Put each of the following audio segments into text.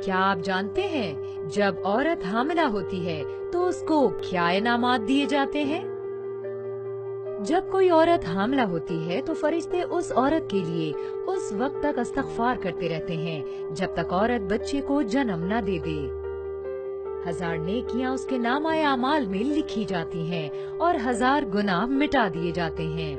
کیا آپ جانتے ہیں جب عورت حاملہ ہوتی ہے تو اس کو کیا انعامات دیے جاتے ہیں؟ جب کوئی عورت حاملہ ہوتی ہے تو فرشتے اس عورت کے لیے اس وقت تک استغفار کرتے رہتے ہیں جب تک عورت بچے کو جنم نہ دے دے۔ 1000 نیکیاں اس کے نامہ اعمال میں لکھی جاتی ہیں اور 1000 گناہ مٹا دیے جاتے ہیں۔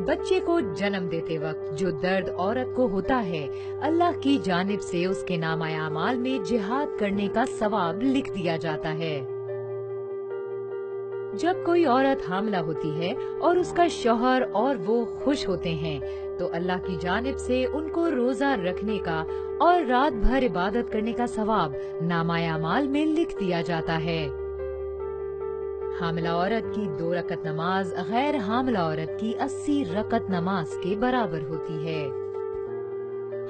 بچے کو جنم دیتے وقت جو درد عورت کو ہوتا ہے، اللہ کی جانب سے اس کے نامہ اعمال میں جہاد کرنے کا ثواب لکھ دیا جاتا ہے۔ جب کوئی عورت حاملہ ہوتی ہے اور اس کا شوہر اور وہ خوش ہوتے ہیں تو اللہ کی جانب سے ان کو روزہ رکھنے کا اور رات بھر عبادت کرنے کا ثواب نامہ اعمال میں لکھ دیا جاتا ہے۔ حاملہ عورت کی 2 رکعت نماز غیر حاملہ عورت کی 80 رکعت نماز کے برابر ہوتی ہے۔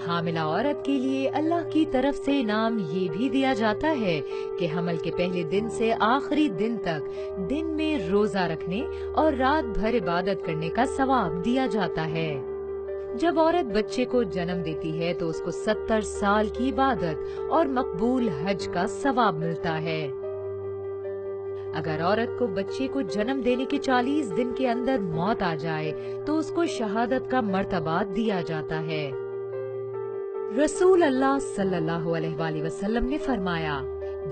حاملہ عورت کے لیے اللہ کی طرف سے انعام یہ بھی دیا جاتا ہے کہ حمل کے پہلے دن سے آخری دن تک دن میں روزہ رکھنے اور رات بھر عبادت کرنے کا ثواب دیا جاتا ہے۔ جب عورت بچے کو جنم دیتی ہے تو اس کو 70 سال کی عبادت اور مقبول حج کا ثواب ملتا ہے۔ اگر عورت کو بچے کو جنم دینے کے 40 دن کے اندر موت آ جائے تو اس کو شہادت کا مرتبہ دیا جاتا ہے۔ رسول اللہ صلی اللہ علیہ وآلہ وسلم نے فرمایا،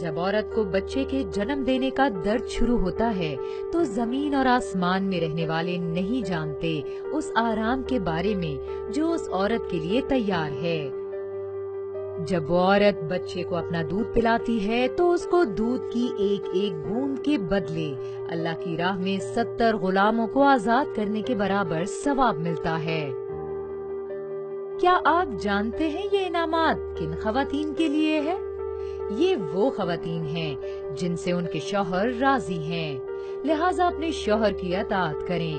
جب عورت کو بچے کے جنم دینے کا درد شروع ہوتا ہے تو زمین اور آسمان میں رہنے والے نہیں جانتے اس آرام کے بارے میں جو اس عورت کے لیے تیار ہے۔ جب وہ عورت بچے کو اپنا دودھ پلاتی ہے تو اس کو دودھ کی ایک ایک بوند کے بدلے اللہ کی راہ میں 70 غلاموں کو آزاد کرنے کے برابر ثواب ملتا ہے۔ کیا آپ جانتے ہیں یہ انعامات کن خواتین کے لیے ہے؟ یہ وہ خواتین ہیں جن سے ان کے شوہر راضی ہیں، لہٰذا اپنے شوہر کی اطاعت کریں